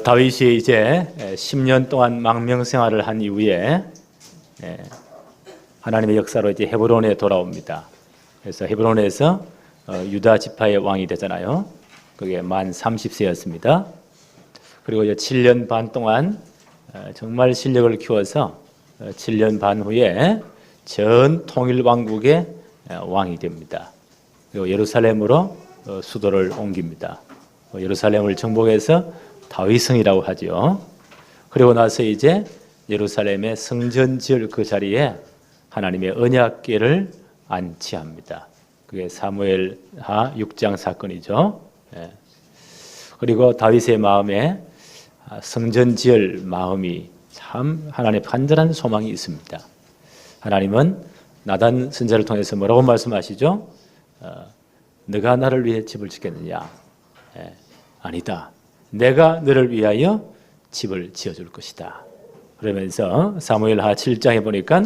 다윗이 이제 10년 동안 망명 생활을 한 이후에 하나님의 역사로 이제 헤브론에 돌아옵니다. 그래서 헤브론에서 유다 지파의 왕이 되잖아요. 그게 만 30세였습니다. 그리고 이제 7년 반 동안 정말 실력을 키워서 7년 반 후에 전 통일 왕국의 왕이 됩니다. 그리고 예루살렘으로 수도를 옮깁니다. 예루살렘을 정복해서 다윗성이라고 하죠. 그리고 나서 이제 예루살렘의 성전 지을 그 자리에 하나님의 언약궤를 안치합니다. 그게 사무엘하 6장 사건이죠. 그리고 다윗의 마음에 성전 지을 마음이 참 하나님의 간절한 소망이 있습니다. 하나님은 나단 선지자를 통해서 뭐라고 말씀하시죠? 너가 나를 위해 집을 짓겠느냐? 아니다. 내가 너를 위하여 집을 지어줄 것이다. 그러면서 사무엘하 7장에 보니까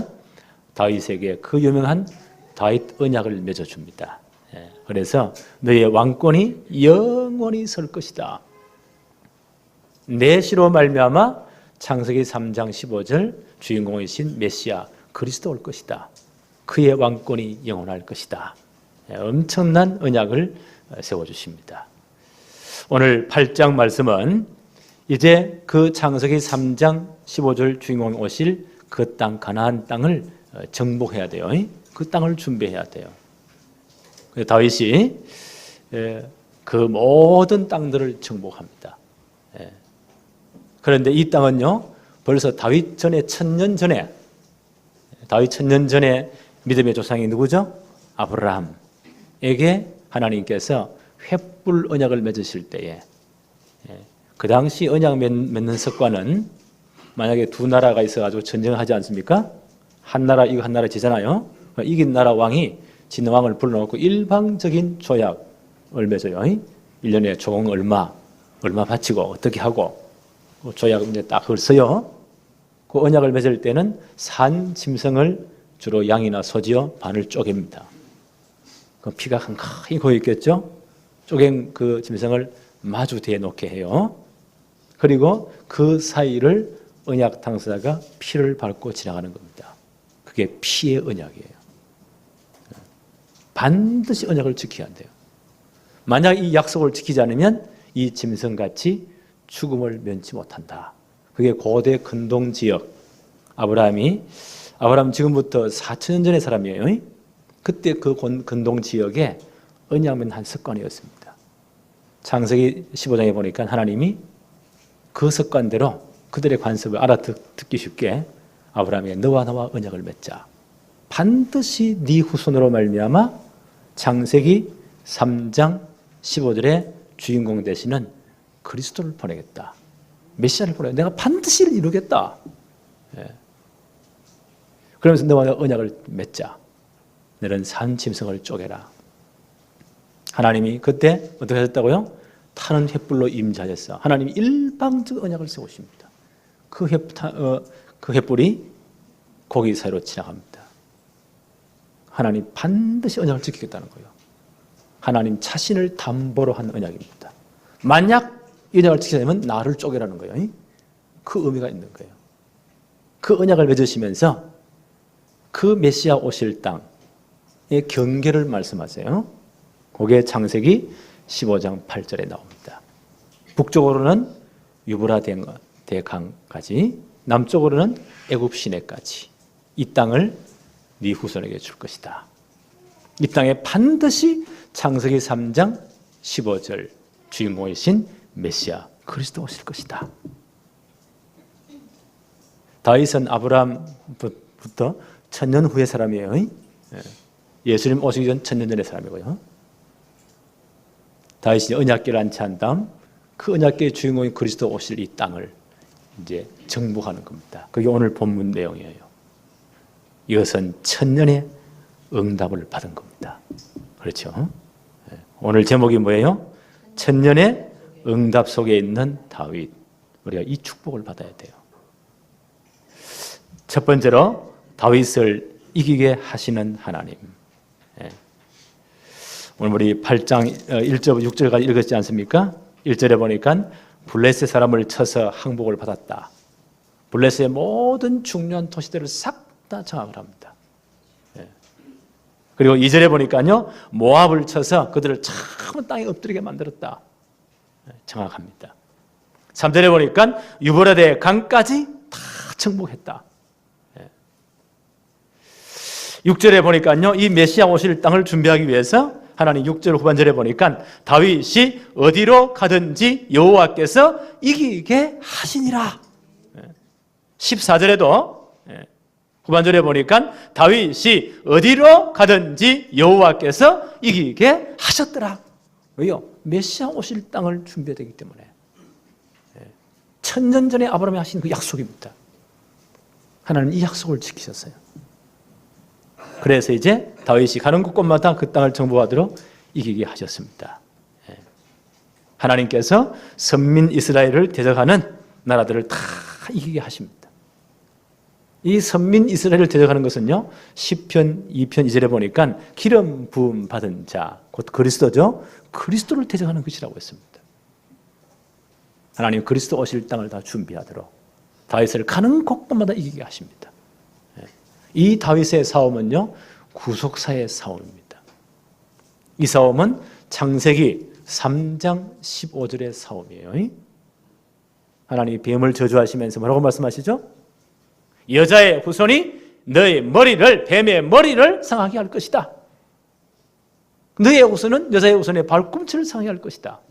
다윗에게 그 유명한 다윗 언약을 맺어줍니다. 그래서 너의 왕권이 영원히 설 것이다. 내 시로 말미암아 창세기 3장 15절 주인공이신 메시아 그리스도 올 것이다. 그의 왕권이 영원할 것이다. 엄청난 언약을 세워주십니다. 오늘 8장 말씀은 이제 그 창세기 3장 15절 주인공이 오실 그 땅 가나안 땅을 정복해야 돼요. 그 땅을 준비해야 돼요. 다윗이 그 모든 땅들을 정복합니다. 그런데 이 땅은요, 벌써 다윗 전에 1000년 전에 다윗 1000년 전에 믿음의 조상이 누구죠? 아브라함에게 하나님께서 횃불 언약을 맺으실 때에 그 당시 언약 맺는 습관은 만약에 두 나라가 있어가지고 전쟁을 하지 않습니까? 한 나라 이거 한 나라 지잖아요. 이긴 나라 왕이 진 왕을 불러놓고 일방적인 조약을 맺어요. 1년에 조공 얼마 바치고 어떻게 하고 조약 이제 딱 그걸 써요. 그 언약을 맺을 때는 산 짐승을 주로 양이나 소지어 반을 쪼갭니다. 그 피가 한가히 고여 있겠죠. 쪼갠 그 짐승을 마주 대놓게 해요. 그리고 그 사이를 언약 당사자가 피를 밟고 지나가는 겁니다. 그게 피의 언약이에요. 반드시 언약을 지켜야 돼요. 만약 이 약속을 지키지 않으면 이 짐승같이 죽음을 면치 못한다. 그게 고대 근동 지역. 아브라함 지금부터 4000년 전의 사람이에요. 그때 그 근동 지역에 언약은 한 습관이었습니다. 창세기 15장에 보니까 하나님이 그 습관대로 그들의 관습을 알아듣기 쉽게 아브라함에게 너와 나와 언약을 맺자. 반드시 네 후손으로 말미암아 창세기 3장 15절에 주인공 되시는 그리스도를 보내겠다. 메시아를 보내겠다. 내가 반드시 이루겠다. 그러면서 너와 언약을 맺자. 너는 산 짐승을 쪼개라. 하나님이 그때 어떻게 하셨다고요? 타는 횃불로 임재하셨어. 하나님이 일방적 언약을 세우십니다. 그 횃불이 고기 사이로 지나갑니다. 하나님 반드시 언약을 지키겠다는 거예요. 하나님 자신을 담보로 한 언약입니다. 만약 이 언약을 지키지 않으면 나를 쪼개라는 거예요. 그 의미가 있는 거예요. 그 언약을 맺으시면서 그 메시아 오실 땅의 경계를 말씀하세요. 그게 창세기 15장 8절에 나옵니다. 북쪽으로는 유브라 대강까지, 남쪽으로는 애굽 시내까지 이 땅을 네 후손에게 줄 것이다. 이 땅에 반드시 창세기 3장 15절 주인공이신 메시아 그리스도 오실 것이다. 다윗은 아브라함부터 1000년 후의 사람이에요. 예수님 오시기 전 1000년 전의 사람이고요. 다윗이 언약궤를 안치한 다음 그 언약궤의 주인공인 그리스도 오실 이 땅을 이제 정복하는 겁니다. 그게 오늘 본문 내용이에요. 이것은 1000년의 응답을 받은 겁니다. 그렇죠? 오늘 제목이 뭐예요? 1000년의 응답 속에 있는 다윗. 우리가 이 축복을 받아야 돼요. 첫 번째로 다윗을 이기게 하시는 하나님. 오늘 우리 8장 1절 6절까지 읽었지 않습니까? 1절에 보니까 블레셋 사람을 쳐서 항복을 받았다. 블레셋의 모든 중요한 도시들을 싹 다 장악을 합니다. 그리고 2절에 보니까요, 모압을 쳐서 그들을 참 땅에 엎드리게 만들었다. 장악합니다. 3절에 보니까 유브라데 강까지 다 정복했다. 6절에 보니까요, 이 메시아 오실 땅을 준비하기 위해서 하나님 6절 후반절에 보니까 다윗이 어디로 가든지 여호와께서 이기게 하시니라. 14절에도 후반절에 보니까 다윗이 어디로 가든지 여호와께서 이기게 하셨더라. 왜요? 메시아 오실 땅을 준비해야 되기 때문에. 1000년 전에 아브라함이 하신 그 약속입니다. 하나님 이 약속을 지키셨어요. 그래서 이제 다윗이 가는 곳곳마다 그 땅을 정복하도록 이기게 하셨습니다. 하나님께서 선민 이스라엘을 대적하는 나라들을 다 이기게 하십니다. 이 선민 이스라엘을 대적하는 것은요, 시편 2편 2절에 보니까 기름 부음 받은 자, 곧 그리스도죠. 그리스도를 대적하는 것이라고 했습니다. 하나님 그리스도 오실 땅을 다 준비하도록 다윗을 가는 곳곳마다 이기게 하십니다. 이 다윗의 싸움은요, 구속사의 싸움입니다. 이 싸움은 창세기 3장 15절의 싸움이에요. 하나님이 뱀을 저주하시면서 뭐라고 말씀하시죠? 여자의 후손이 너의 머리를, 뱀의 머리를 상하게 할 것이다. 너의 후손은 여자의 후손의 발꿈치를 상하게 할 것이다.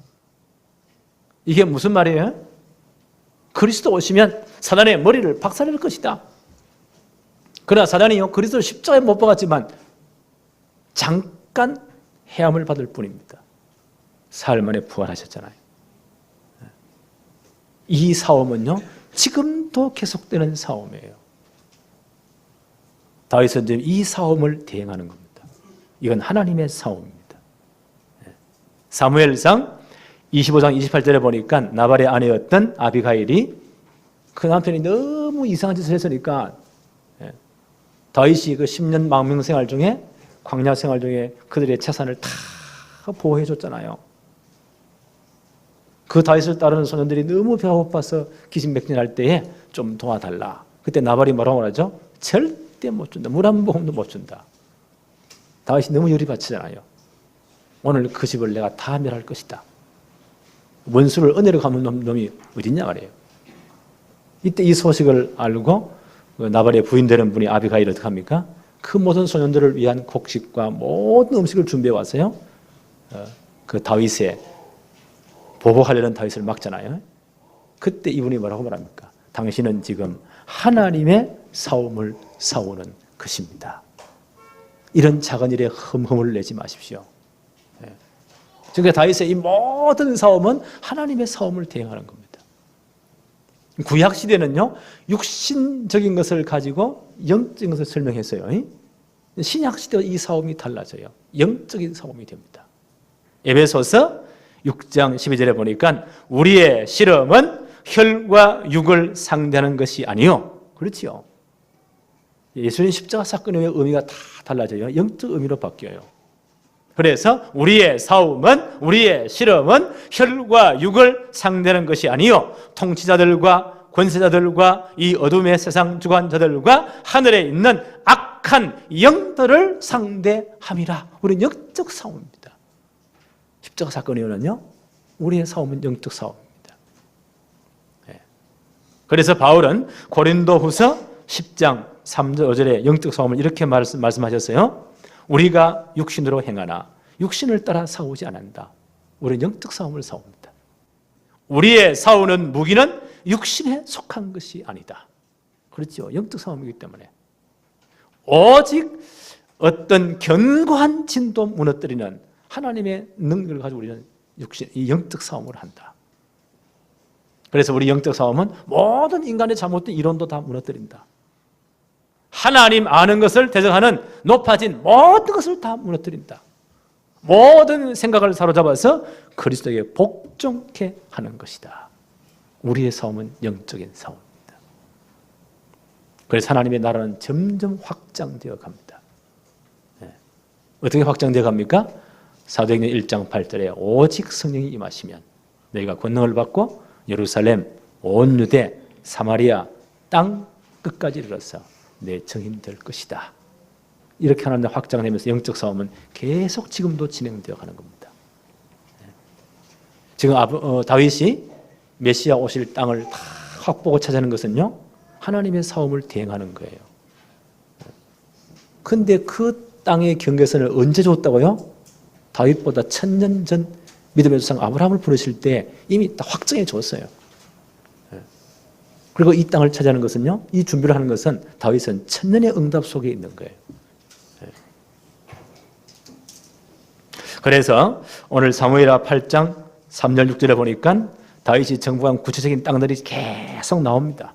이게 무슨 말이에요? 그리스도 오시면 사단의 머리를 박살낼 것이다. 그러나 사단이요, 그리스도를 십자가에 못 박았지만 잠깐 해함을 받을 뿐입니다. 사흘 만에 부활하셨잖아요. 이 싸움은요, 지금도 계속되는 싸움이에요. 다윗은 지금 이 싸움을 대행하는 겁니다. 이건 하나님의 싸움입니다. 사무엘상 25장 28절에 보니까 나발의 아내였던 아비가일이 그 남편이 너무 이상한 짓을 했으니까 다윗이 그 10년 망명 생활 중에, 광야 생활 중에 그들의 재산을 다 보호해 줬잖아요. 그 다윗을 따르는 소년들이 너무 배가 고파서 기진맥진할 때에 좀 도와달라. 그때 나발이 뭐라고 하죠? 절대 못 준다. 물 한 모금도 못 준다. 다윗이 너무 열이 받치잖아요. 오늘 그 집을 내가 다 멸할 것이다. 원수를 은혜로 갚는 놈이 어딨냐 말이에요. 이때 이 소식을 알고 나발의 부인 되는 분이 아비가일이 어떻게 합니까? 그 모든 소년들을 위한 곡식과 모든 음식을 준비해 왔어요. 그 다윗의 보복하려는 다윗을 막잖아요. 그때 이분이 뭐라고 말합니까? 당신은 지금 하나님의 싸움을 싸우는 것입니다. 이런 작은 일에 흠흠을 내지 마십시오. 그러니까 다윗의 이 모든 싸움은 하나님의 싸움을 대행하는 겁니다. 구약 시대는요, 육신적인 것을 가지고 영적인 것을 설명했어요. 신약 시대와 이 싸움이 달라져요. 영적인 싸움이 됩니다. 에베소서 6장 12절에 보니까 우리의 실험은 혈과 육을 상대하는 것이 아니요. 그렇지요. 예수님 십자가 사건의 의미가 다 달라져요. 영적 의미로 바뀌어요. 그래서 우리의 싸움은, 우리의 실험은 혈과 육을 상대하는 것이 아니요, 통치자들과 권세자들과 이 어둠의 세상 주관자들과 하늘에 있는 악한 영들을 상대함이라. 우리는 영적 싸움입니다. 십자가 사건의 이유는요, 우리의 싸움은 영적 싸움입니다. 그래서 바울은 고린도후서 10장 3절 5절에 영적 싸움을 이렇게 말씀하셨어요. 우리가 육신으로 행하나 육신을 따라 싸우지 않는다. 우리는 영적 싸움을 싸웁니다. 우리의 싸우는 무기는 육신에 속한 것이 아니다. 그렇죠. 영적 싸움이기 때문에 오직 어떤 견고한 진도 무너뜨리는 하나님의 능력을 가지고 우리는 이 영적 싸움을 한다. 그래서 우리 영적 싸움은 모든 인간의 잘못된 이론도 다 무너뜨린다. 하나님 아는 것을 대적하는 높아진 모든 것을 다 무너뜨린다. 모든 생각을 사로잡아서 그리스도에게 복종케 하는 것이다. 우리의 싸움은 영적인 싸움입니다. 그래서 하나님의 나라는 점점 확장되어 갑니다. 어떻게 확장되어 갑니까? 사도행전 1장 8절에 오직 성령이 임하시면 너희가 권능을 받고 예루살렘, 온 유대, 사마리아, 땅 끝까지 이르러서 내 증인 될 것이다. 이렇게 하나님 확장을 하면서 영적 싸움은 계속 지금도 진행되어 가는 겁니다. 지금 다윗이 메시아 오실 땅을 다 확보하고 차지하는 것은요, 하나님의 사움을 대행하는 거예요. 근데 그 땅의 경계선을 언제 줬다고요? 다윗보다 1000년 전 믿음의 조상 아브라함을 부르실 때 이미 다 확정해 줬어요. 그리고 이 땅을 차지하는 것은요, 이 준비를 하는 것은 다윗은 1000년의 응답 속에 있는 거예요. 그래서 오늘 사무엘하 8장 3절 6절에 보니까 다윗이 정복한 구체적인 땅들이 계속 나옵니다.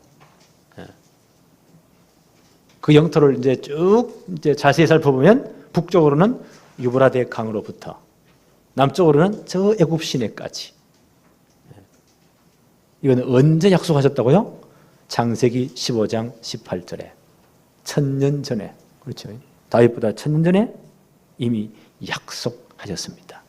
그 영토를 이제 쭉 자세히 살펴보면 북쪽으로는 유브라데 강으로부터 남쪽으로는 저 애굽 시내까지. 이건 언제 약속하셨다고요? 창세기 15장 18절에 1000년 전에, 그렇죠? 다윗보다 1000년 전에 이미 약속하셨습니다.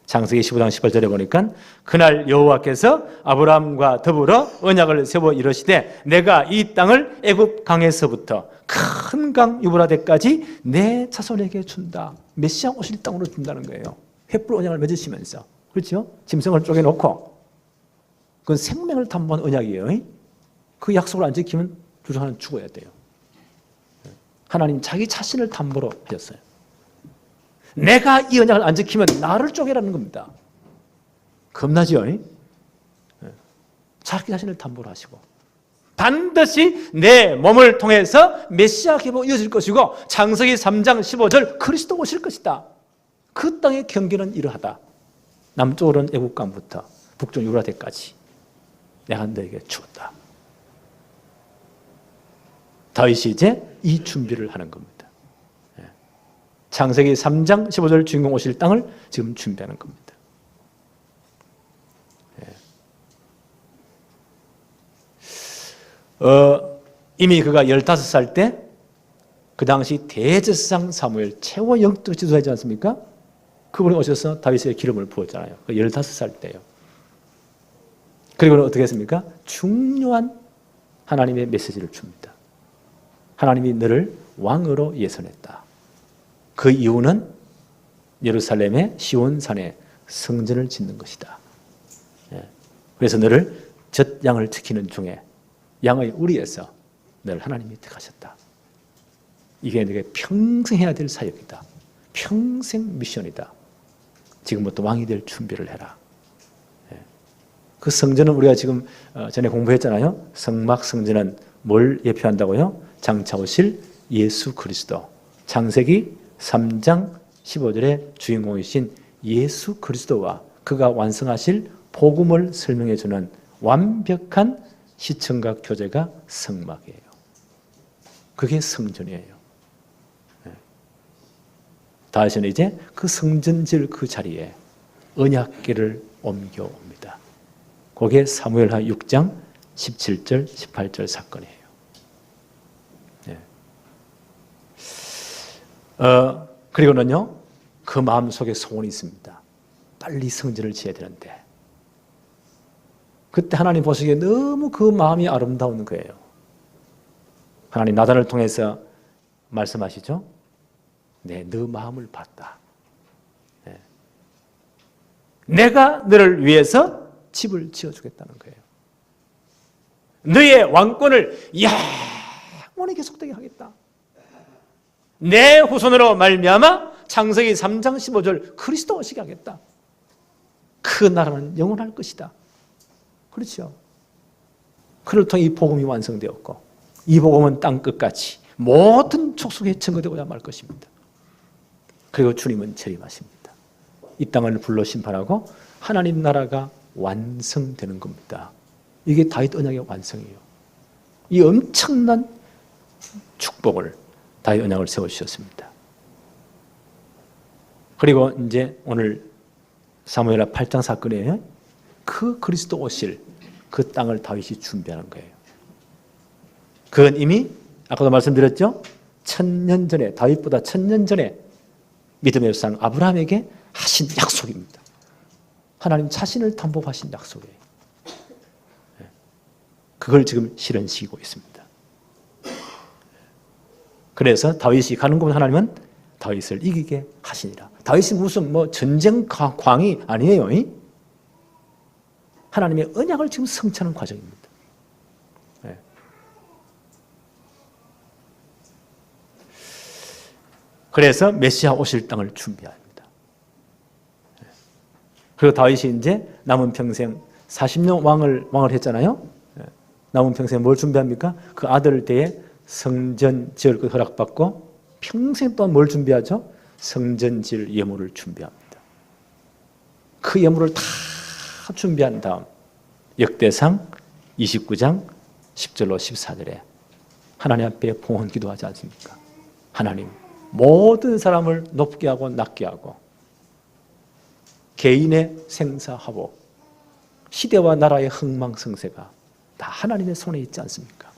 창세기 15장 18절에 보니까 그날 여호와께서 아브라함과 더불어 언약을 세워 이르시되 내가 이 땅을 애굽 강에서부터 큰 강 유브라데까지 내 자손에게 준다. 메시아 오실 땅으로 준다는 거예요. 횃불 언약을 맺으시면서, 그렇죠? 짐승을 쪼개놓고, 그건 생명을 담보한 언약이에요. 그 약속을 안 지키면 주저하는 죽어야 돼요. 하나님 자기 자신을 담보로 하셨어요. 내가 이 언약을 안 지키면 나를 쪼개라는 겁니다. 겁나죠? 자기 자신을 담보로 하시고 반드시 내 몸을 통해서 메시아 계보가 이어질 것이고 창세기 3장 15절 그리스도 오실 것이다. 그 땅의 경계는 이러하다. 남쪽으로는 애국강부터 북쪽 유브라데까지 내가 너에게 주었다. 다윗이 이제 이 준비를 하는 겁니다. 창세기 3장 15절 주인공 오실 땅을 지금 준비하는 겁니다. 이미 그가 15살 때 그 당시 대제사장 사무엘 최고 영적 지도자이지 않습니까? 그분이 오셔서 다윗의 기름을 부었잖아요. 15살 때요. 그리고는 어떻게 했습니까? 중요한 하나님의 메시지를 줍니다. 하나님이 너를 왕으로 예선했다. 그 이유는 예루살렘의 시온산에 성전을 짓는 것이다. 그래서 너를 젖 양을 지키는 중에 양의 우리에서 너를 하나님이 택하셨다. 이게 너에게 평생 해야 될 사역이다. 평생 미션이다. 지금부터 왕이 될 준비를 해라. 그 성전은 우리가 지금 전에 공부했잖아요. 성막 성전은 뭘 예표한다고요? 장차 오실 예수 그리스도. 창세기 3장 15절의 주인공이신 예수 그리스도와 그가 완성하실 복음을 설명해 주는 완벽한 시청각 교재가 성막이에요. 그게 성전이에요. 다윗은 이제 그 성전질 그 자리에 언약궤를 옮겨옵니다. 그게 사무엘하 6장 17절 18절 사건이에요. 그리고는요, 그 마음속에 소원이 있습니다. 빨리 성전을 지어야 되는데. 그때 하나님 보시기에 너무 그 마음이 아름다운 거예요. 하나님 나단을 통해서 말씀하시죠. 네, 너 마음을 봤다. 네. 내가 너를 위해서 집을 지어주겠다는 거예요. 너의 왕권을 영원히 계속되게 하겠다. 내 후손으로 말미암아 창세기 3장 15절 그리스도 오시게 하겠다. 그 나라는 영원할 것이다. 그렇죠. 그를 통해 이 복음이 완성되었고 이 복음은 땅끝까지 모든 족속에 증거되고야 말 것입니다. 그리고 주님은 재림하십니다. 이 땅을 불러 심판하고 하나님 나라가 완성되는 겁니다. 이게 다윗 언약의 완성이에요. 이 엄청난 축복을 다윗 언약을 세워주셨습니다. 그리고 이제 오늘 사무엘하 8장 사건이에요. 그 그리스도 오실 그 땅을 다윗이 준비하는 거예요. 그건 이미 아까도 말씀드렸죠. 1000년 전에 다윗보다 1000년 전에 믿음의 조상 아브라함에게 하신 약속입니다. 하나님 자신을 담보하신 약속이에요. 그걸 지금 실현시키고 있습니다. 그래서 다윗이 가는 곳 하나님은 다윗을 이기게 하시니라. 다윗이 무슨 전쟁 광이 아니에요. 하나님의 언약을 지금 성취하는 과정입니다. 네. 그래서 메시아 오실 땅을 준비합니다. 네. 그리고 다윗이 이제 남은 평생 40년 왕을 했잖아요. 네. 남은 평생 뭘 준비합니까? 그 아들 때에 성전 지을 것 허락받고 평생 동안 뭘 준비하죠? 성전 지을 예물을 준비합니다. 그 예물을 다 준비한 다음 역대상 29장 10절로 14절에 하나님 앞에 봉헌 기도하지 않습니까? 하나님, 모든 사람을 높게 하고 낮게 하고 개인의 생사화복, 시대와 나라의 흥망성쇠가 다 하나님의 손에 있지 않습니까?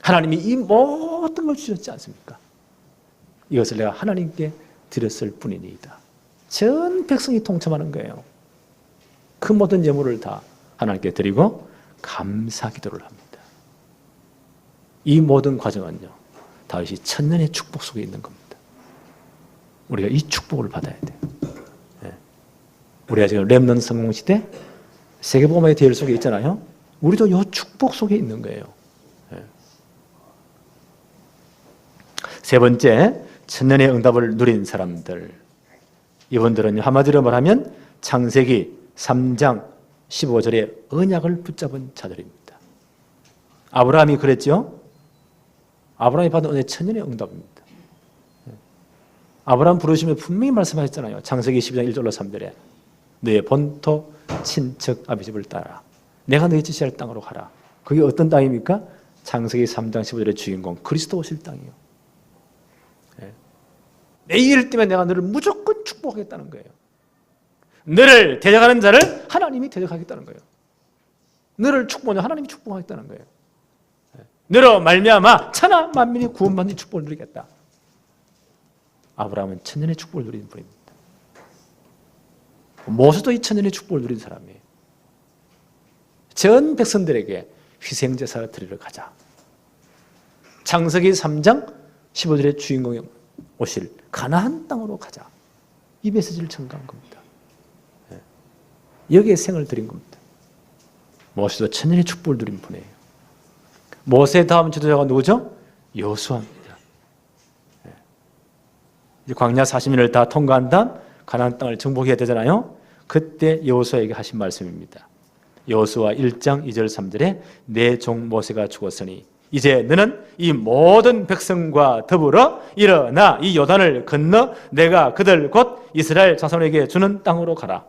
하나님이 이 모든 걸 주셨지 않습니까? 이것을 내가 하나님께 드렸을 뿐이니이다. 전 백성이 동참하는 거예요. 그 모든 예물을 다 하나님께 드리고 감사 기도를 합니다. 이 모든 과정은요, 다윗이 천년의 축복 속에 있는 겁니다. 우리가 이 축복을 받아야 돼요. 네. 우리가 지금 렘넌트 성공시대 세계복음화의 대열 속에 있잖아요. 우리도 이 축복 속에 있는 거예요. 네. 세 번째, 천년의 응답을 누린 사람들. 이분들은 한마디로 말하면 창세기 3장 15절의 언약을 붙잡은 자들입니다. 아브라함이 그랬죠? 아브라함이 받은 은혜 천년의 응답입니다. 아브라함 부르시면 분명히 말씀하셨잖아요. 창세기 12장 1절로 3절에 너의 본토 친척 아비집을 따라 내가 너의 지시할 땅으로 가라. 그게 어떤 땅입니까? 창세기 3장 15절의 주인공 그리스도 오실 땅이요. 내 일 때문에 내가 너를 무조건 축복하겠다는 거예요. 너를 대적하는 자를 하나님이 대적하겠다는 거예요. 너를 축복하면 하나님이 축복하겠다는 거예요. 너로 말미암아 천하 만민이 구원받는 축복을 누리겠다. 아브라함은 천년의 축복을 누리는 분입니다. 모세도 이 천년의 축복을 누린 사람이에요. 전 백성들에게 희생제사를 드리러 가자. 창세기 3장 15절의 주인공이 오실 가나안 땅으로 가자. 이 메시지를 전가한 겁니다. 여기에 생을 드린 겁니다. 모세도 천년의 축복을 누린 분이에요. 모세 다음 지도자가 누구죠? 여호수아입니다. 이제 광야 40년을 다 통과한 다음 가나안 땅을 정복해야 되잖아요. 그때 여호수아에게 하신 말씀입니다. 여호수아 1장 2절 3절에 내 종 모세가 죽었으니 이제 너는 이 모든 백성과 더불어 일어나 이 요단을 건너 내가 그들 곧 이스라엘 자손에게 주는 땅으로 가라.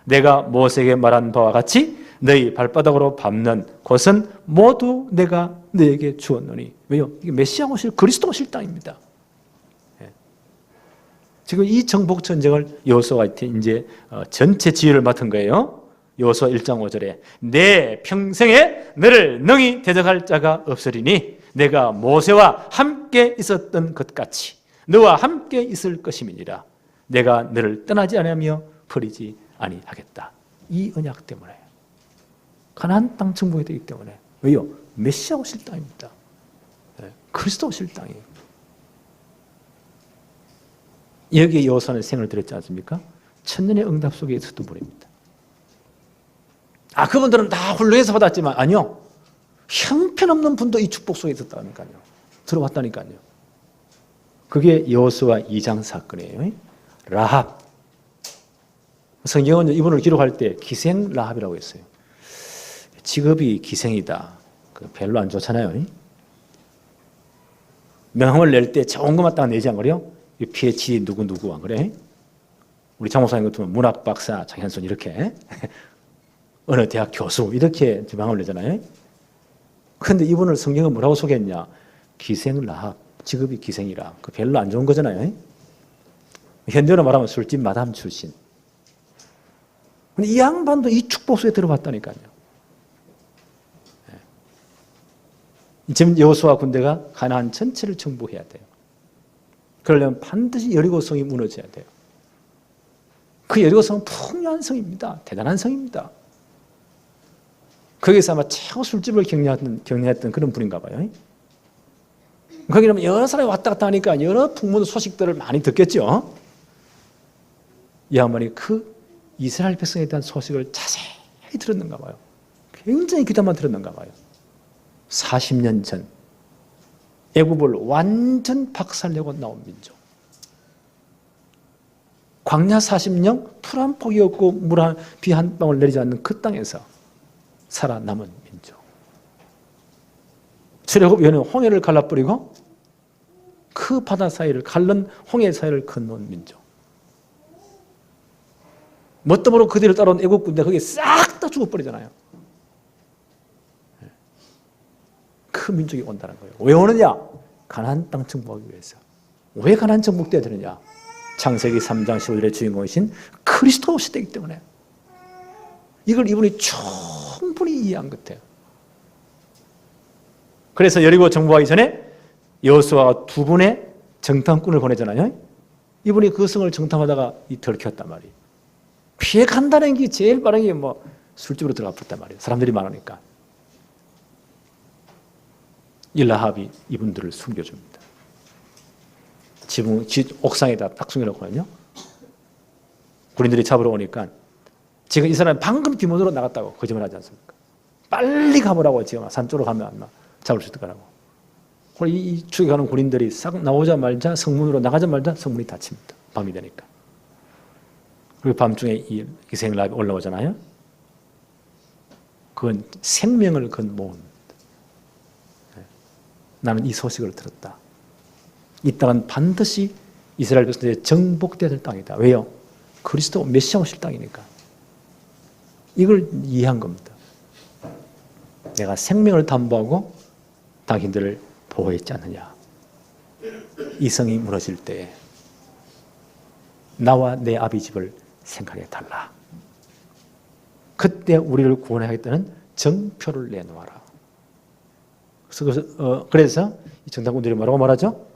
내가 모세에게 말한 바와 같이 너희 발바닥으로 밟는 곳은 모두 내가 너에게 주었노니. 왜요? 이게 메시아 오실 그리스도 오실 땅입니다. 지금 이 정복 전쟁을 여호수아가 이제 전체 지휘를 맡은 거예요. 여호수아 1장 5절에 내 평생에 너를 능히 대적할 자가 없으리니 내가 모세와 함께 있었던 것 같이 너와 함께 있을 것임이니라. 내가 너를 떠나지 아니하며 버리지 아니하겠다. 이 언약 때문에 가나안 땅 정복이 되기 때문에. 왜요? 메시아 오실 땅입니다. 그리스도 오실 땅이에요. 여기에 여호수아는 생을 들였지 않습니까? 천년의 응답 속에 있었던 분입니다. 그분들은 다 훌륭해서 받았지만 아니요. 형편없는 분도 이 축복 속에 있었다니까요. 들어왔다니까요. 그게 여호수아 2장 사건이에요. 라합. 성경은 이분을 기록할 때 기생 라합이라고 했어요. 직업이 기생이다. 별로 안 좋잖아요. 명함을 낼 때 좋은 것만 딱 내지 않고요. PhD 누구 안 그래? 우리 장 목사님 같으면 문학 박사 장현순 이렇게 어느 대학 교수 이렇게 명함을 내잖아요. 그런데 이분을 성경은 뭐라고 소개했냐? 기생 라합. 직업이 기생이라. 별로 안 좋은 거잖아요. 현대로 말하면 술집 마담 출신. 근데 이 양반도 이 축복 속에 들어봤다니까요. 지금 여호수아 군대가 가나안 전체를 정복해야 돼요. 그러려면 반드시 여리고성이 무너져야 돼요. 그 여리고성은 풍요한 성입니다. 대단한 성입니다. 거기서 아마 최고 술집을 경영했던 그런 분인가 봐요. 거기는 여러 사람이 왔다 갔다 하니까 여러 풍문 소식들을 많이 듣겠죠. 이 양반이 그 이스라엘 백성에 대한 소식을 자세히 들었는가 봐요. 굉장히 귀담아 들었는가 봐요. 40년 전 애굽을 완전 박살내고 나온 민족. 광야 40년 풀 한 폭이 없고 비 한 방울 내리지 않는 그 땅에서 살아남은 민족. 출애굽 여는 홍해를 갈라버리고 그 바다 사이를 갈른 홍해 사이를 건너온 민족. 뭣더러 그 뒤를 따라온 애국 군대 거기에 싹 다 죽어버리잖아요. 그 민족이 온다는 거예요. 왜 오느냐? 가나안 땅 정복하기 위해서. 왜 가나안 정복돼야 되느냐? 창세기 3장 15절의 주인공이신 그리스도 오셔야 되기 때문에. 이걸 이분이 충분히 이해한 것 같아요. 그래서 여리고 정복하기 전에 여호수아가 2분의 정탐꾼을 보내잖아요. 이분이 그 성을 정탐하다가 들켰단 말이에요. 피해 간다는 게 제일 빠른 게 술집으로 들어가 버렸단 말이에요. 사람들이 많으니까. 이 라합이 이분들을 숨겨줍니다. 지붕 옥상에다 딱 숨겨놓거든요. 군인들이 잡으러 오니까 지금 이 사람이 방금 뒷문으로 나갔다고 거짓말하지 않습니까? 빨리 가보라고 지금 산 쪽으로 가면 안 잡을 수 있을 거라고. 이 추격하는 군인들이 싹 나오자마자 성문으로 나가자마자 성문이 닫힙니다. 밤이 되니까. 그리고 밤중에 이 기생 라합이 올라오잖아요. 그건 생명을 건 모은. 나는 이 소식을 들었다. 이 땅은 반드시 이스라엘 백성들의 정복되어야 될 땅이다. 왜요? 그리스도 메시아 오실 땅이니까. 이걸 이해한 겁니다. 내가 생명을 담보하고 당신들을 보호했지 않느냐. 이 성이 무너질 때에 나와 내 아비 집을 생각해 달라. 그때 우리를 구원하겠다는 정표를 내놓아라. 그래서 이 정탐꾼들이 뭐라고 말하죠?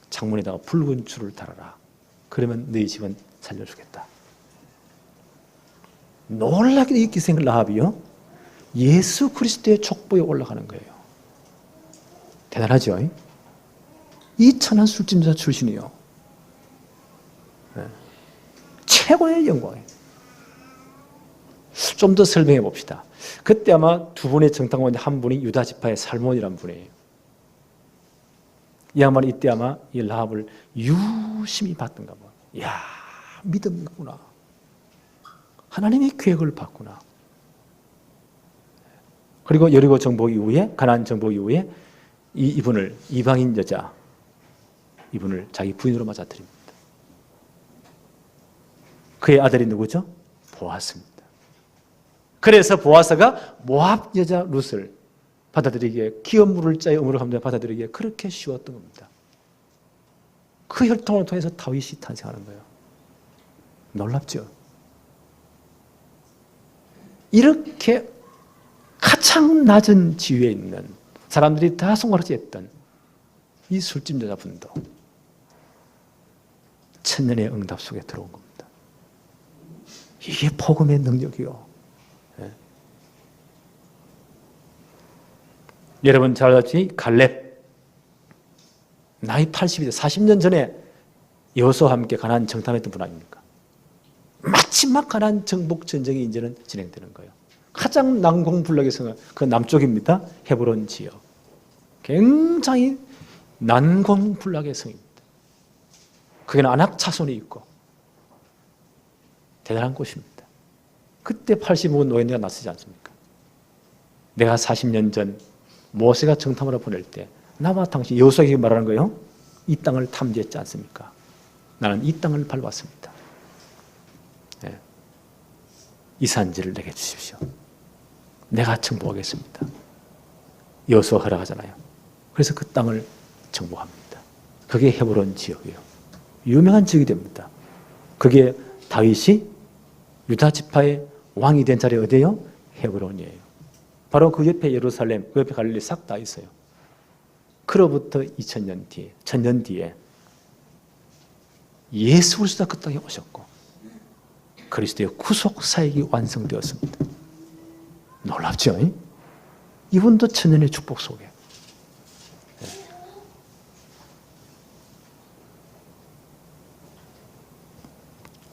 창문에다가 붉은 줄을 달아라. 그러면 너희 집은 살려주겠다. 놀랍게도 이 기생 라합이요, 예수 그리스도의 족보에 올라가는 거예요. 대단하죠? 이 천한 술집자 출신이요. 최고의 영광이에요. 좀 더 설명해 봅시다. 그때 아마 2분의 정탐꾼 한 분이 유다 지파의 살몬이라는 분이에요. 이 양반이 이때 아마 이 라합을 유심히 봤던가 봐. 이야, 믿음이구나. 하나님의 계획을 봤구나. 그리고 여리고 정복 이후에, 가나안 정복 이후에 이분을, 이방인 여자, 이분을 자기 부인으로 맞아들입니다. 그의 아들이 누구죠? 보아스입니다. 그래서 보아스가 모압 여자 룻을 받아들이기에, 기업 물을 자의 의무를 감당해 받아들이기에 그렇게 쉬웠던 겁니다. 그 혈통을 통해서 다윗이 탄생하는 거예요. 놀랍죠? 이렇게 가장 낮은 지위에 있는 사람들이 다 손가락질 했던 이 술집 여자분도 천년의 응답 속에 들어온 겁니다. 이게 복음의 능력이요. 네. 여러분 잘 알다시피 갈렙, 나이 80이죠. 40년 전에 여호수아와 함께 가나안 정탐했던 분 아닙니까? 마지막 가나안 정복 전쟁이 이제는 진행되는 거예요. 가장 난공불락의 성은 그 남쪽입니다. 헤브론 지역. 굉장히 난공불락의 성입니다. 거기는 아낙 자손이 있고 대단한 곳입니다. 그때 85년 노예가 나서지 않습니까? 내가 40년 전 모세가 정탐하러 보낼 때 나와 당신, 여호수아에게 말하는 거예요. 이 땅을 탐지했지 않습니까? 나는 이 땅을 밟았습니다. 네. 이 산지를 내게 주십시오. 내가 정복하겠습니다. 여호수아 허락하잖아요. 그래서 그 땅을 정복합니다. 그게 헤브론 지역이에요. 유명한 지역이 됩니다. 그게 다윗이 유다 지파의 왕이 된 자리 어디예요? 헤브론이에요. 바로 그 옆에 예루살렘, 그 옆에 갈릴리 싹 다 있어요. 그로부터 2000년 뒤에, 1000년 뒤에 예수 그리스도가 그 땅에 오셨고 그리스도의 구속 사역이 완성되었습니다. 놀랍죠? 이분도 천년의 축복 속에.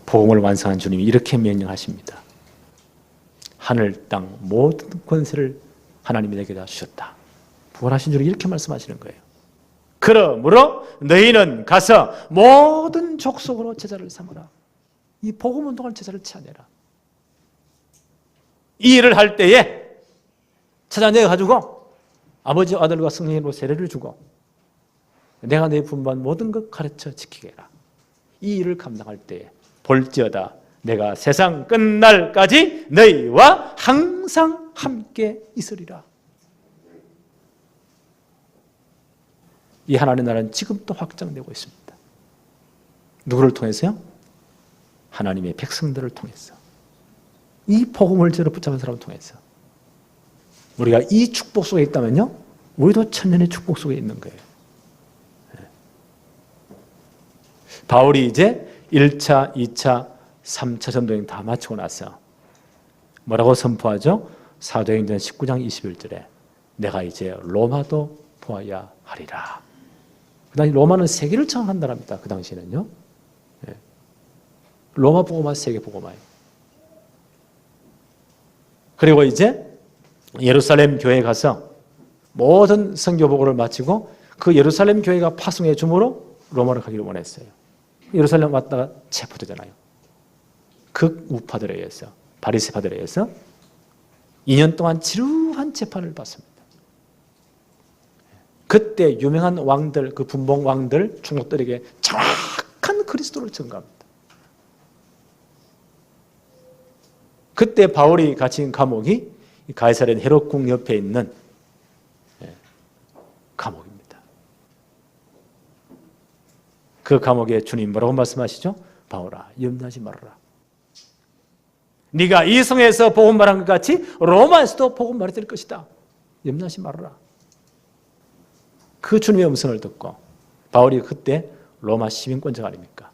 복음을 완성한 주님이 이렇게 명령하십니다. 하늘 땅 모든 권세를 하나님이 내게 다 주셨다. 부활하신 주님 이렇게 말씀하시는 거예요. 그러므로 너희는 가서 모든 족속으로 제자를 삼으라. 이 복음 운동할 제자를 찾아내라. 이 일을 할 때에 찾아내 가지고 아버지 아들과 성령으로 세례를 주고 내가 내 분반 모든 것 가르쳐 지키게 해라. 이 일을 감당할 때에 볼지어다 내가 세상 끝날까지 너희와 항상 함께 있으리라. 이 하나님의 나라는 지금도 확장되고 있습니다. 누구를 통해서요? 하나님의 백성들을 통해서. 이 복음을 제대로 붙잡은 사람을 통해서. 우리가 이 축복 속에 있다면요, 우리도 천년의 축복 속에 있는 거예요. 바울이 이제 1차, 2차, 3차 전도행 다 마치고 나서 뭐라고 선포하죠? 사도행전 19장 21절에 내가 이제 로마도 보아야 하리라. 그 당시 로마는 세계를 장악한 나라입니다. 그 당시에는요. 로마 복음화, 세계 복음화예요. 그리고 이제 예루살렘 교회에 가서 모든 선교 보고를 마치고 그 예루살렘 교회가 파송의 주무로 로마로 가기를 원했어요. 예루살렘 왔다가 체포되잖아요. 극우파들에 의해서, 바리새파들에 의해서 2년 동안 지루한 재판을 받습니다. 그때 유명한 왕들, 그 분봉 왕들, 총독들에게 정확한 그리스도를 증거합니다. 그때 바울이 갇힌 감옥이 가이사랴 헤롯궁 옆에 있는 감옥입니다. 그 감옥에 주님 뭐라고 말씀하시죠? 바울아, 염려하지 말아라. 네가 이 성에서 복음 말한 것 같이 로마에서도 복음 말이 될 것이다. 염려하지 말아라. 그 주님의 음성을 듣고 바울이 그때 로마 시민권자가 아닙니까?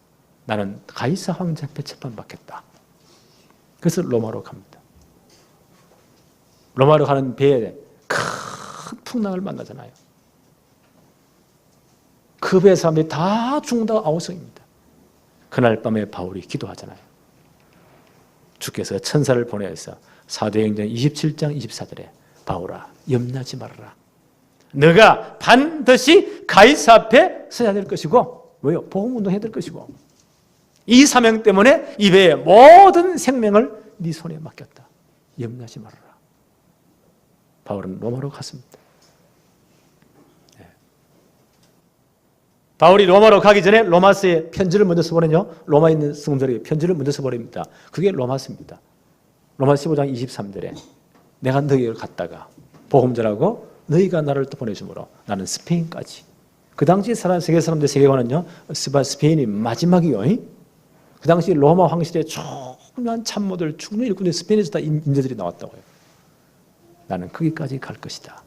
나는 가이사 황제 앞에 재판받겠다. 그래서 로마로 갑니다. 로마로 가는 배에 큰 풍랑을 만나잖아요. 그 배에 사람들이 다 죽는다고 아우성입니다. 그날 밤에 바울이 기도하잖아요. 주께서 천사를 보내서 사도행전 27장 24절에 바울아, 염려하지 말아라. 너가 반드시 가이사 앞에 서야 될 것이고, 뭐요? 복음운동 해야 될 것이고, 이 사명 때문에 이 배의 모든 생명을 네 손에 맡겼다. 염려하지 말아라. 바울은 로마로 갔습니다. 바울이 로마로 가기 전에 로마서에 편지를 먼저 써버리죠. 로마에 있는 성도들에게 편지를 먼저 써버립니다. 그게 로마서입니다. 로마 15장 23절에 내가 너희를 갔다가 복음 전하고 너희가 나를 또 보내주므로 나는 스페인까지. 그 당시 세계 사람들 세계관은요, 스페인이 마지막이요. 그 당시 로마 황실의 중요한 참모들, 중요한 일꾼들이 스페인에서 다 인재들이 나왔다고요. 나는 거기까지 갈 것이다.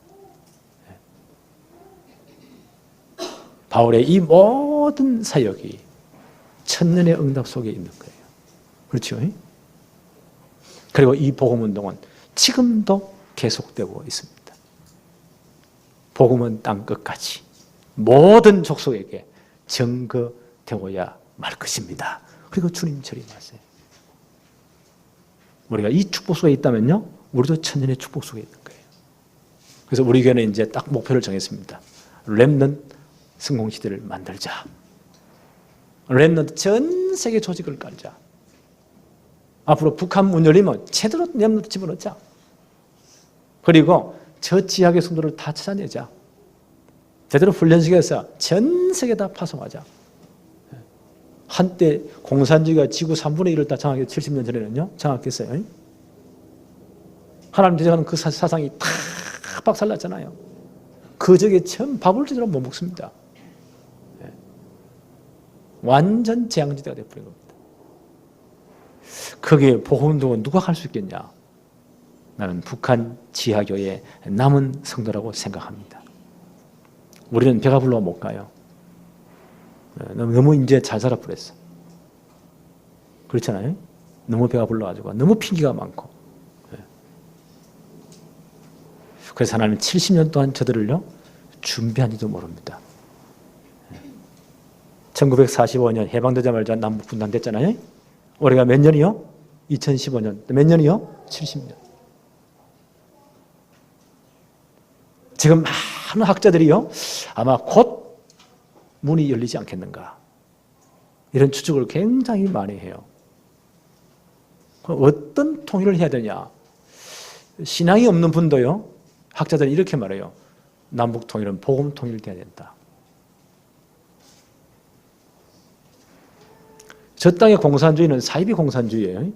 바울의 이 모든 사역이 천년의 응답 속에 있는 거예요. 그렇죠? 그리고 이 복음운동은 지금도 계속되고 있습니다. 복음은 땅 끝까지 모든 족속에게 증거되어야 말 것입니다. 그리고 주님 절임하세요. 우리가 이 축복 속에 있다면요, 우리도 천년의 축복 속에 있는 거예요. 그래서 우리 교회는 이제 딱 목표를 정했습니다. 렘넌트 성공시대를 만들자. 렘넌트 전 세계 조직을 깔자. 앞으로 북한 문 열리면 제대로 렘넌트 집어넣자. 그리고 저 지역의 성도를 다 찾아내자. 제대로 훈련시켜서 전 세계 다 파송하자. 한때 공산주의가 지구 3분의 1을 다 장악해 70년 전에는요, 장악했어요. 하나님 제정하는 그 사상이 다 박살났잖아요. 그 적에 처음 밥을 제대로 못 먹습니다. 완전 재앙지대가 되어버린 겁니다. 거기에 복음운동은 누가 갈 수 있겠냐? 나는 북한 지하교회의 남은 성도라고 생각합니다. 우리는 배가 불러 못 가요. 너무 이제 잘 살아버렸어. 그렇잖아요? 너무 배가 불러가지고 너무 핑계가 많고. 그래서 하나님 70년 동안 저들을요 준비한지도 모릅니다. 1945년 해방되자마자 남북 분단됐잖아요. 올해가 몇 년이요? 2015년. 몇 년이요? 70년. 지금 많은 학자들이요 아마 곧 문이 열리지 않겠는가 이런 추측을 굉장히 많이 해요. 그럼 어떤 통일을 해야 되냐? 신앙이 없는 분도요 학자들이 이렇게 말해요. 남북 통일은 복음 통일돼야 된다. 저 땅의 공산주의는 사이비 공산주의예요.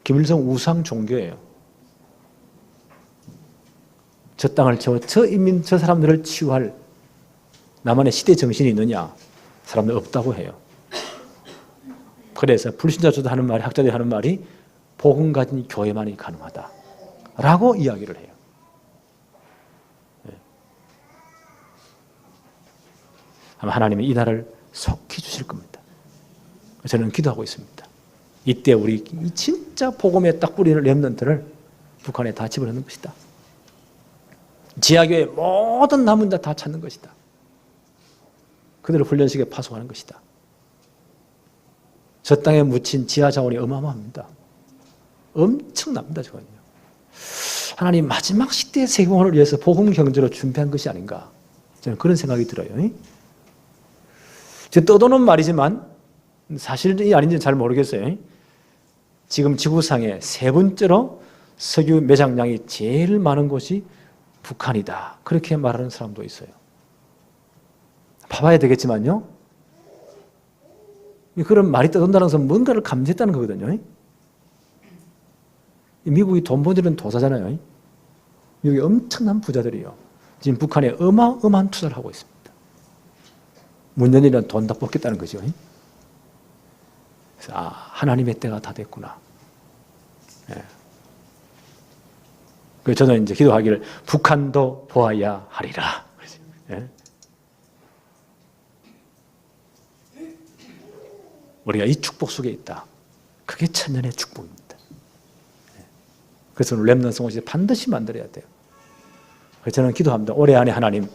김일성 우상 종교예요. 저 땅을 저 인민, 저 사람들을 치유할 나만의 시대 정신이 있느냐? 사람들 없다고 해요. 그래서 불신자들도 하는 말이, 학자들이 하는 말이 복음 가진 교회만이 가능하다라고 이야기를 해요. 아마 하나님이 이 나라를 속히 주실 겁니다. 저는 기도하고 있습니다. 이때 우리 진짜 복음에 딱 뿌리는 렘넌트를 북한에 다 집어넣는 것이다. 지하교회 모든 남은 자 다 찾는 것이다. 그들을 훈련식에 파송하는 것이다. 저 땅에 묻힌 지하 자원이 어마어마합니다. 엄청납니다. 저건요. 하나님 마지막 시대의 세계복음을 위해서 복음 경제로 준비한 것이 아닌가 저는 그런 생각이 들어요. 제 떠도는 말이지만 사실이 아닌지 잘 모르겠어요. 지금 지구상에 세 번째로 석유 매장량이 제일 많은 곳이 북한이다. 그렇게 말하는 사람도 있어요. 봐봐야 되겠지만요. 그런 말이 떠돈다는 것은 뭔가를 감지했다는 거거든요. 미국이 돈 버는 도사잖아요. 여기 엄청난 부자들이요. 지금 북한에 어마어마한 투자를 하고 있습니다. 문재인이란 돈 다 뽑겠다는 거죠. 그래서 하나님의 때가 다 됐구나. 예. 그래서 저는 이제 기도하기를 북한도 보아야 하리라. 예. 우리가 이 축복 속에 있다. 그게 천년의 축복입니다. 예. 그래서 렘넌트 성공시대 반드시 만들어야 돼요. 그래서 저는 기도합니다. 올해 안에 하나님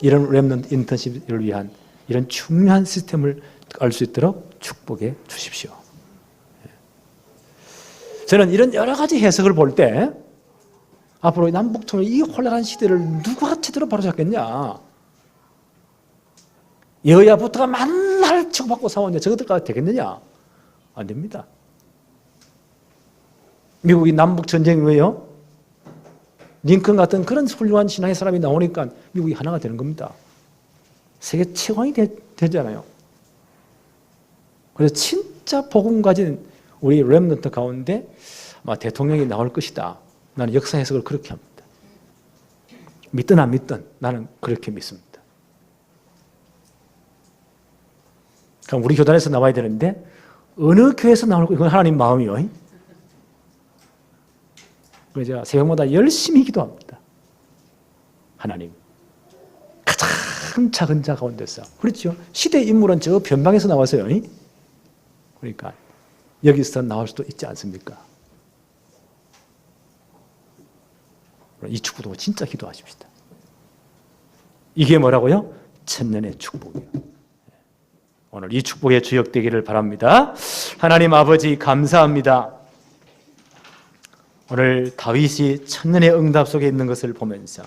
이런 렘넌트 인턴십을 위한 이런 중요한 시스템을 알 수 있도록 축복해 주십시오. 저는 이런 여러 가지 해석을 볼 때 앞으로 남북통일 이 혼란한 시대를 누가 제대로 바로잡겠냐? 여야부터가 만날 치고받고 싸우는데 저것들까지 되겠느냐? 안 됩니다. 미국이 남북전쟁 왜요? 링컨 같은 그런 훌륭한 신앙의 사람이 나오니까 미국이 하나가 되는 겁니다. 세계 최강이 되잖아요. 그래서 진짜 복음 가진 우리 렘넌트 가운데 아마 대통령이 나올 것이다. 나는 역사 해석을 그렇게 합니다. 믿든 안 믿든 나는 그렇게 믿습니다. 그럼 우리 교단에서 나와야 되는데 어느 교회에서 나올 거 이건 하나님 마음이요. 그래서 제가 새벽마다 열심히 기도합니다. 하나님 가장 작은 자 가운데서 그렇죠. 시대 인물은 저 변방에서 나와서요. 그러니까 여기서 나올 수도 있지 않습니까? 이 축복도 진짜 기도하십시다. 이게 뭐라고요? 천년의 축복이요. 오늘 이 축복의 주역되기를 바랍니다. 하나님 아버지 감사합니다. 오늘 다윗이 천년의 응답 속에 있는 것을 보면서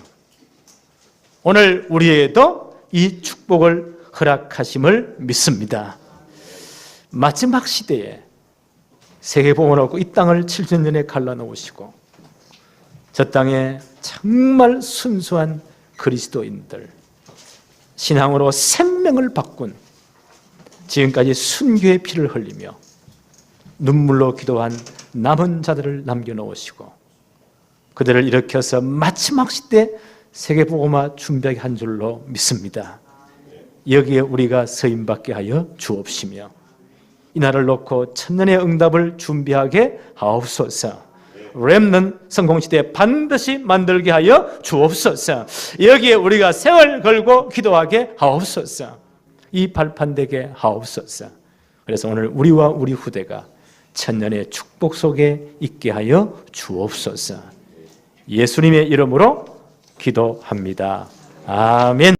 오늘 우리에게도 이 축복을 허락하심을 믿습니다. 마지막 시대에 세계복음을 얻고 이 땅을 7천년에 갈라놓으시고 저 땅에 정말 순수한 그리스도인들 신앙으로 생명을 바꾼 지금까지 순교의 피를 흘리며 눈물로 기도한 남은 자들을 남겨놓으시고 그들을 일으켜서 마지막 시대 세계복음화 준비하게 한 줄로 믿습니다. 여기에 우리가 서임받게 하여 주옵시며 이 날을 놓고 천년의 응답을 준비하게 하옵소서. 렘넌트 성공시대 반드시 만들게 하여 주옵소서. 여기에 우리가 세월 걸고 기도하게 하옵소서. 이 발판되게 하옵소서. 그래서 오늘 우리와 우리 후대가 천년의 축복 속에 있게 하여 주옵소서. 예수님의 이름으로 기도합니다. 아멘.